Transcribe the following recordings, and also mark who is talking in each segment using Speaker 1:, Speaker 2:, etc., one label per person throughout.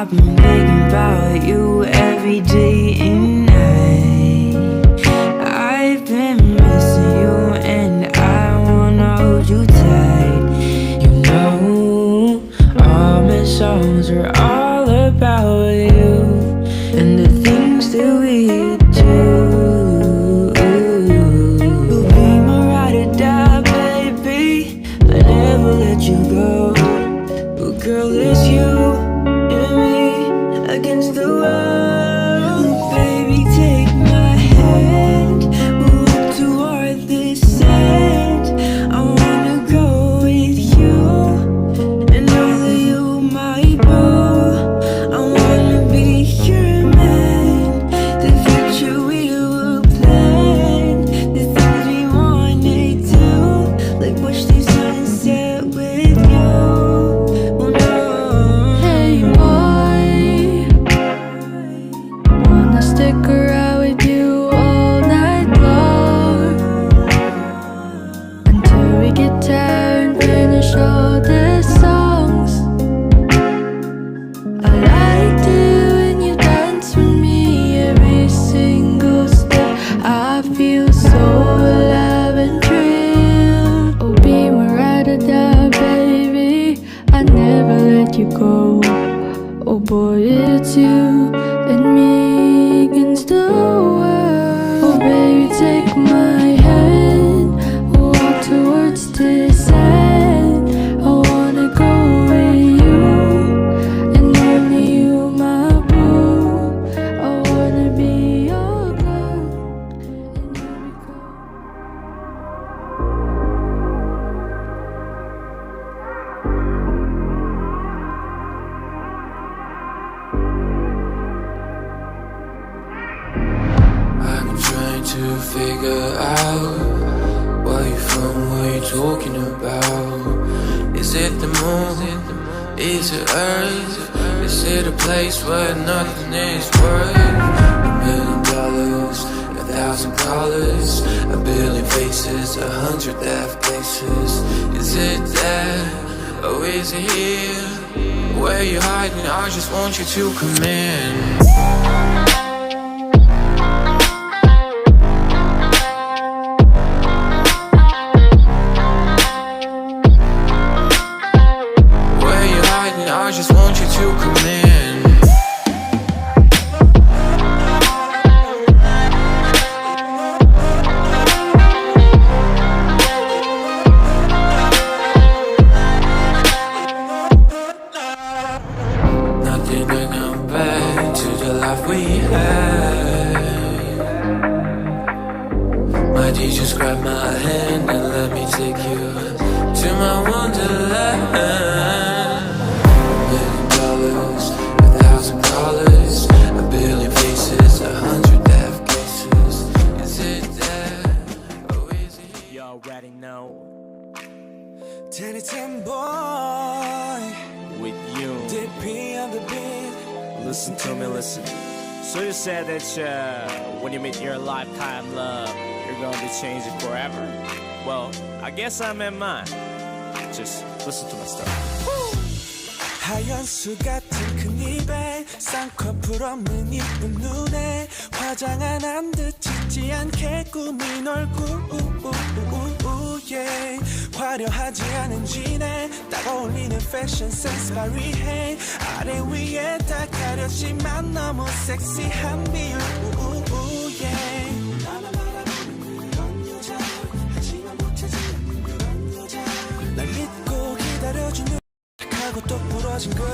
Speaker 1: I've been thinking about you every day and night. I've been missing you and I wanna hold you tight. You know, all my songs are all about you and the things that we do. You'll be my ride or die, baby. I never let you go. Oh, girl, it's you and me against the world. Baby, take my hand, we'll walk toward the sand. I wanna go with you and know that you my boo. I wanna be your man, the future we will plan, the things we wanna do, like watch the sunset with you. Oh no.
Speaker 2: Hey boy, wanna stick around with you all night long until we get tired and finish all the songs. I like it when you dance with me every single step. I feel so alive and thrilled. Oh, be my ride or die, baby. I never let you go. Oh boy, it's you and me against the world. Oh baby, take my hand, we'll walk towards the sand. I wanna go with you and only you my boo. I wanna be your girl and here we go.
Speaker 3: I've been trying to figure out where you from, what you talking about. Is it the moon? Is it Earth? Is it a place where nothing is worth $1,000,000, 1,000 colors, 1,000,000,000 faces, 100 death cases? Is it there or is it here? Where you hiding? I just want you to come in. I just want you to come in. Nothing to come back to the life we had. My D, just grab my hand and let me take you to my wonderland. $1,000, 1,000,000 faces, 100 death cases. Is it there or is it here?
Speaker 4: You already know.
Speaker 5: Ten boy,
Speaker 4: With you,
Speaker 5: DP on the beat.
Speaker 4: listen to me, listen. So you said that when you meet your lifetime love, you're going to change it forever. Well, I guess I meant mine. Just listen to my story.
Speaker 5: 하얀 수 같은 큰 입에 쌍꺼풀 없는 이쁜 눈에 화장한 안 듯 짙지 않게 꾸민 얼굴 yeah. 화려하지 않은 진에 딱 어울리는 패션 센스 발휘해 아래 위에 다 가렸지만 너무 섹시한 비율 yeah. 나만 바라보는 그런 여자 하지만 못하지는 그런 여자 날 믿고 기다려주는 하고 또 부러진 걸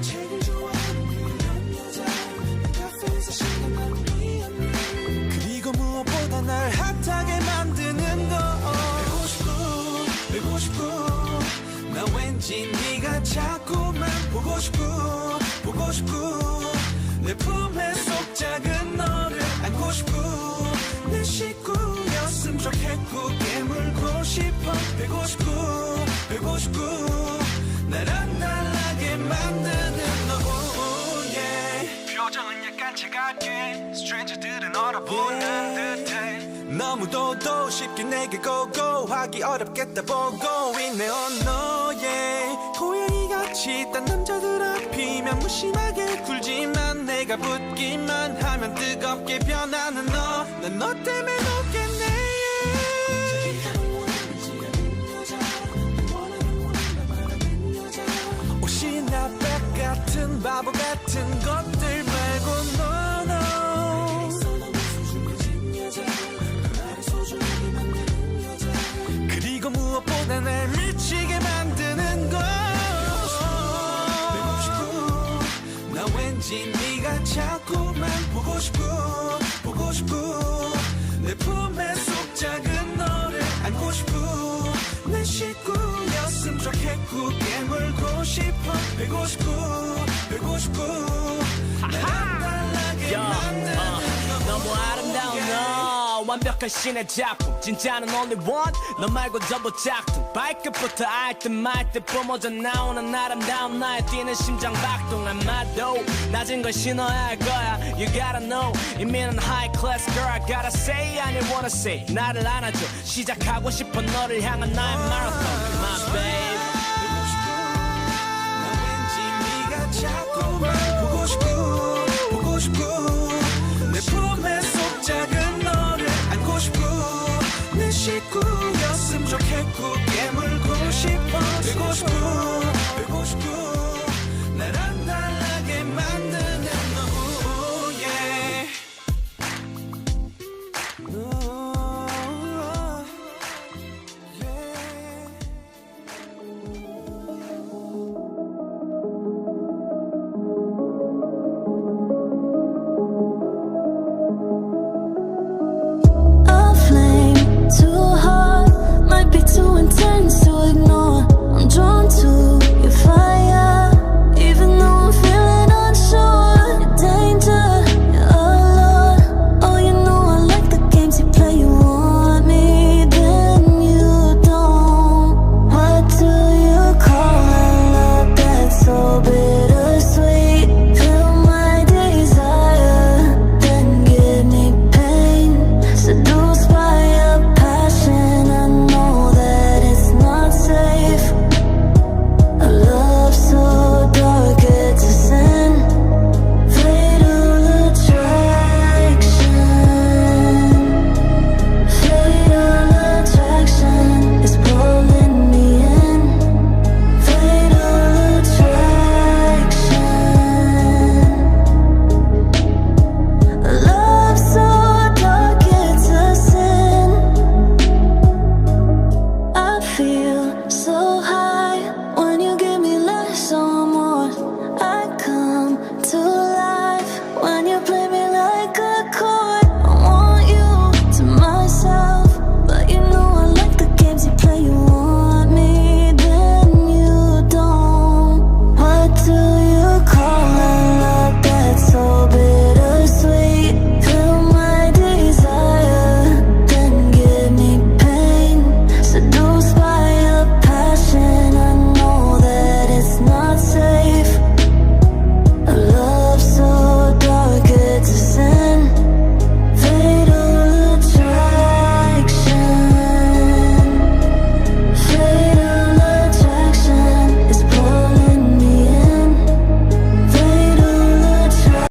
Speaker 5: 책을 좋아하는 그런 여자 카페에서 시간만 미안해 그리고 무엇보다 날 핫하게 만드는 거 보고 싶고 나 왠지 네가 자꾸만 보고 싶고 내 품에 속 작은 너를 안고 싶고 내 식구였으면 좋겠고 깨물고 싶어 되고 싶고 날 안달나게 만드는 너 yeah. 표정은 약간 차갑게 스트레인저들은 얼어보는 듯해 너무도 쉽게 내게 고고하기 어렵겠다 보고 있네 너의 고양이 같은 같이 딴 남자들 앞이면 무심하게 굴지만 내가 붙기만 하면 뜨겁게 변하는 너. 난 너 때문에 녹겠네. 옷이나 백 같은 바보 같은 것들 말고 no. 그리고 무엇보다 날 미치게 만드는 걸. 나 왠지 네가 자꾸만 보고 싶어 보고 싶어. 내 품에 속 작은 너를 안고 싶어. 내 식구였음 좋겠고 깨물고 싶어. 베고 싶어 베고 싶어. 날 안달나게 만드는 너.
Speaker 4: 너무 아름다운 너 완벽한 신의 작품. 진짜는 only one 너 말고 전부 짝퉁. 발끝부터 알듯 말듯 뿜어져 나오는 아름다운 나의 뛰는 심장 박동. 아마도 낮은 걸 신어야 할 거야. You gotta know 이미는 high class girl. I gotta say I don't wanna say. 나를 안아줘 시작하고 싶어 너를 향한 나의 marathon. My babe
Speaker 5: 나 왠지 네가 자꾸만 보고 싶고 보고 싶고. 내 품에 속 작은 너를 안고 싶고. 내 식구였음 좋겠고 깨물고 싶어 되고 싶고.